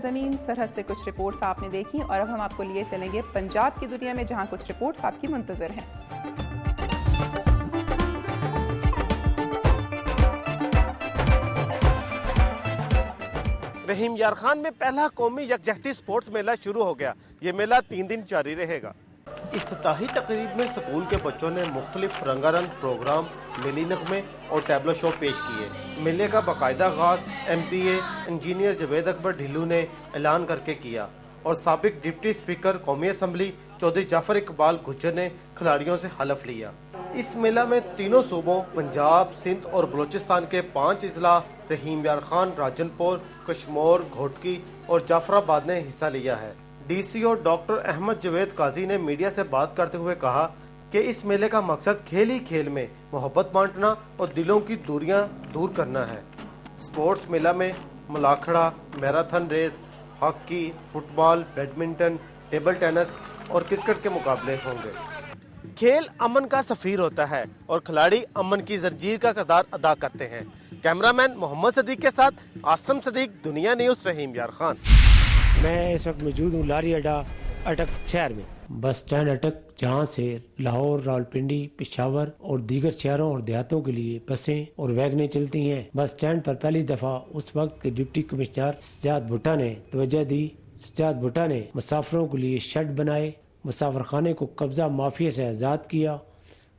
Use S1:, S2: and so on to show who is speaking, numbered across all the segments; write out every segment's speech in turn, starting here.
S1: سرزمین سرحد سے کچھ رپورٹس آپ نے دیکھی اور اب ہم آپ کو لیے چلیں گے پنجاب کی دنیا میں جہاں کچھ رپورٹس آپ کی منتظر ہیں۔
S2: رحیم یار خان میں پہلا قومی یکجہتی سپورٹس میلہ شروع ہو گیا۔ یہ میلہ 3 دن جاری رہے گا۔ افتتاحی تقریب میں سکول کے بچوں نے مختلف رنگا رنگ پروگرام، ملی نغمے اور ٹیبلو شو پیش کیے۔ میلے کا باقاعدہ آغاز ایم پی اے انجینئر جاوید اکبر ڈھیلو نے اعلان کر کے کیا اور سابق ڈپٹی اسپیکر قومی اسمبلی چودھری جعفر اقبال گجر نے کھلاڑیوں سے حلف لیا۔ اس میلہ میں تینوں صوبوں پنجاب، سندھ اور بلوچستان کے 5 اضلاع رحیم یار خان، راجن پور، کشمور، گھوٹکی اور جعفر آباد نے حصہ لیا ہے۔ ڈی سی او ڈاکٹر احمد جاوید قاضی نے میڈیا سے بات کرتے ہوئے کہا کہ اس میلے کا مقصد کھیل ہی کھیل میں محبت بانٹنا اور دلوں کی دوریاں دور کرنا ہے۔ سپورٹس میلہ میں ملاکھڑا، میراتھن ریس، ہاکی، فٹ بال، بیڈمنٹن، ٹیبل ٹینس اور کرکٹ کے مقابلے ہوں گے۔ کھیل امن کا سفیر ہوتا ہے اور کھلاڑی امن کی زنجیر کا کردار ادا کرتے ہیں۔ کیمرہ مین محمد صدیق کے ساتھ عاصم صدیق، دنیا نیوز، رحیم یار خان۔
S3: میں اس وقت موجود ہوں لاری اڈا اٹک شہر میں، بس اسٹینڈ اٹک، جہاں سے لاہور، راولپنڈی، پشاور اور دیگر شہروں اور دیہاتوں کے لیے بسیں اور ویگنیں چلتی ہیں۔ بس اسٹینڈ پر پہلی دفعہ اس وقت کے ڈپٹی کمشنر سجاد بھٹا نے توجہ دی۔ سجاد بھٹا نے مسافروں کے لیے شیڈ بنائے، مسافر خانے کو قبضہ مافیا سے آزاد کیا،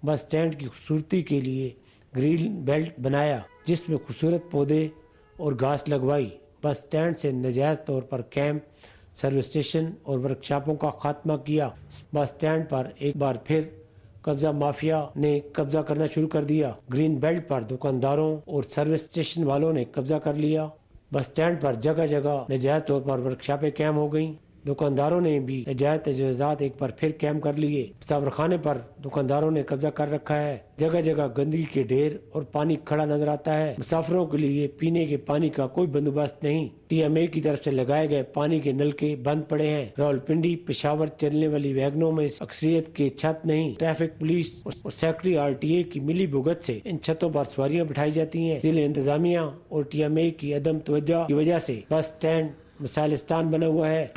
S3: بس اسٹینڈ کی خوبصورتی کے لیے گرین بیلٹ بنایا جس میں خوبصورت پودے اور گھاس لگوائی، بس اسٹینڈ سے ناجائز طور پر کیمپ، سروس اسٹیشن اور ورکشاپوں کا خاتمہ کیا۔ بس اسٹینڈ پر ایک بار پھر قبضہ مافیا نے قبضہ کرنا شروع کر دیا۔ گرین بیلٹ پر دکانداروں اور سروس اسٹیشن والوں نے قبضہ کر لیا۔ بس اسٹینڈ پر جگہ جگہ ناجائز طور پر ورکشاپیں قائم ہو گئیں۔ دکانداروں نے بھی ناجائز تجاوزات ایک بار پھر قائم کر لیے۔ مسافر خانے پر دکانداروں نے قبضہ کر رکھا ہے۔ جگہ جگہ گندگی کے ڈھیر اور پانی کھڑا نظر آتا ہے۔ مسافروں کے لیے پینے کے پانی کا کوئی بندوبست نہیں۔ ٹی ایم اے کی طرف سے لگائے گئے پانی کے نلکے بند پڑے ہیں۔ راولپنڈی پشاور چلنے والی ویگنوں میں اکثریت کے چھت نہیں۔ ٹریفک پولیس اور سیکٹری آر ٹی اے کی ملی بھگت سے ان چھتوں پر سواریاں بٹھائی جاتی ہیں۔ ضلع انتظامیہ اور ٹی ایم اے کی عدم توجہ کی وجہ سے بس اسٹینڈ مسائلستان بنا ہوا ہے۔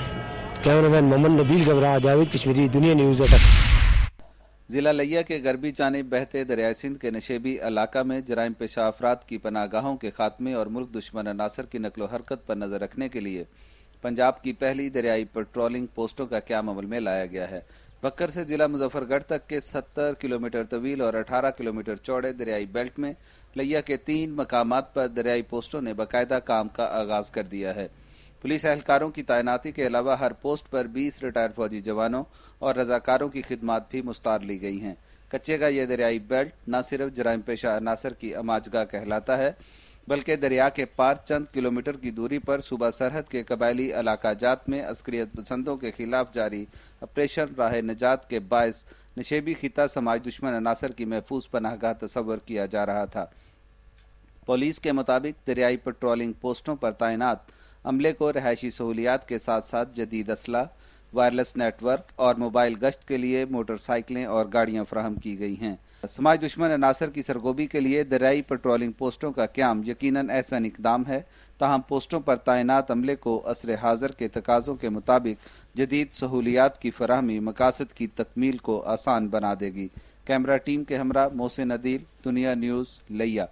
S3: کیمرہ مین محمد نبیل گبراہ، جاوید کشمیری، دنیا نیوز اٹک۔
S4: ضلع لیا کے غربی جانب بہتے دریائے سندھ کے نشیبی علاقہ میں جرائم پیشہ افراد کی پناہ گاہوں کے خاتمے اور ملک دشمن عناصر کی نقل و حرکت پر نظر رکھنے کے لیے پنجاب کی پہلی دریائی پیٹرولنگ پوسٹوں کا قیام عمل میں لایا گیا ہے۔ بکر سے ضلع مظفر گڑھ تک کے 70 کلومیٹر طویل اور 18 کلومیٹر چوڑے دریائی بیلٹ میں لیا کے 3 مقامات پر دریائی پوسٹوں نے باقاعدہ کام کا آغاز کر دیا ہے۔ پولیس اہلکاروں کی تعیناتی کے علاوہ ہر پوسٹ پر 20 ریٹائر فوجی جوانوں اور رضاکاروں کی خدمات بھی مستعار لی گئی ہیں۔ کچے کا یہ دریائی بیلٹ نہ صرف جرائم پیشہ عناصر کی اماجگاہ کہلاتا ہے بلکہ دریا کے پار چند کلومیٹر کی دوری پر صوبہ سرحد کے قبائلی علاقہ جات میں عسکریت پسندوں کے خلاف جاری آپریشن راہ نجات کے باعث نشیبی خطہ سماج دشمن عناصر کی محفوظ پناہ گاہ تصور کیا جا رہا تھا۔ پولیس کے مطابق دریائی پیٹرولنگ پوسٹوں پر تعینات عملے کو رہائشی سہولیات کے ساتھ ساتھ جدید اسلحہ، وائرلیس نیٹ ورک اور موبائل گشت کے لیے موٹر سائیکلیں اور گاڑیاں فراہم کی گئی ہیں۔ سماج دشمن عناصر کی سرگوبی کے لیے دریائی پیٹرولنگ پوسٹوں کا قیام یقیناً احسن اقدام ہے، تاہم پوسٹوں پر تعینات عملے کو عصر حاضر کے تقاضوں کے مطابق جدید سہولیات کی فراہمی مقاصد کی تکمیل کو آسان بنا دے گی۔ کیمرہ ٹیم کے ہمراہ محسن عدیل، دنیا نیوز، لیا۔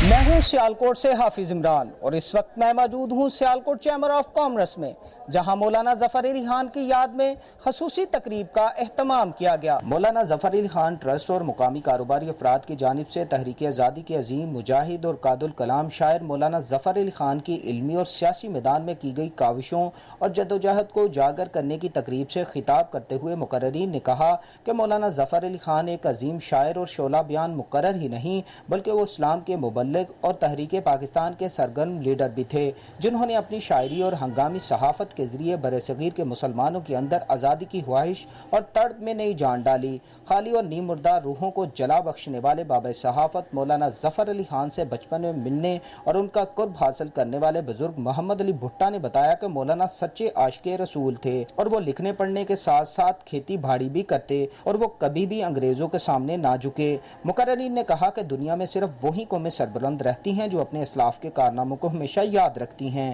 S5: میں ہوں سیالکوٹ سے حافظ عمران اور اس وقت میں موجود ہوں سیالکوٹ چیمبر آف کامرس میں، جہاں مولانا ظفر علی خان کی یاد میں خصوصی تقریب کا اہتمام کیا گیا۔ مولانا ظفر علی خان ٹرسٹ اور مقامی کاروباری افراد کی جانب سے تحریک آزادی کے عظیم مجاہد اور قائد الکلام شاعر مولانا ظفر علی خان کی علمی اور سیاسی میدان میں کی گئی کاوشوں اور جدوجہد کو اجاگر کرنے کی تقریب سے خطاب کرتے ہوئے مقررین نے کہا کہ مولانا ظفر علی خان ایک عظیم شاعر اور شعلہ بیان مقرر ہی نہیں بلکہ وہ اسلام کے مبلغ اور تحریک پاکستان کے سرگرم لیڈر بھی تھے، جنہوں نے اپنی شاعری اور ہنگامی صحافت کے ذریعے برصغیر کے مسلمانوں کے اندر آزادی کی خواہش اور تڑپ میں نئی جان ڈالی۔ خالی اور نیم مردہ روحوں کو جلا بخشنے والے بابا صحافت مولانا ظفر علی خان سے بچپن میں ملنے اور ان کا قرب حاصل کرنے والے بزرگ محمد علی بھٹا نے بتایا کہ مولانا سچے عاشق رسول تھے اور وہ لکھنے پڑھنے کے ساتھ ساتھ کھیتی باڑی بھی کرتے اور وہ کبھی بھی انگریزوں کے سامنے نہ جھکے۔ مقررین نے کہا کہ دنیا میں صرف وہی قومیں سربلند رہتی ہیں جو اپنے اسلاف کے کارناموں کو ہمیشہ یاد رکھتی ہیں۔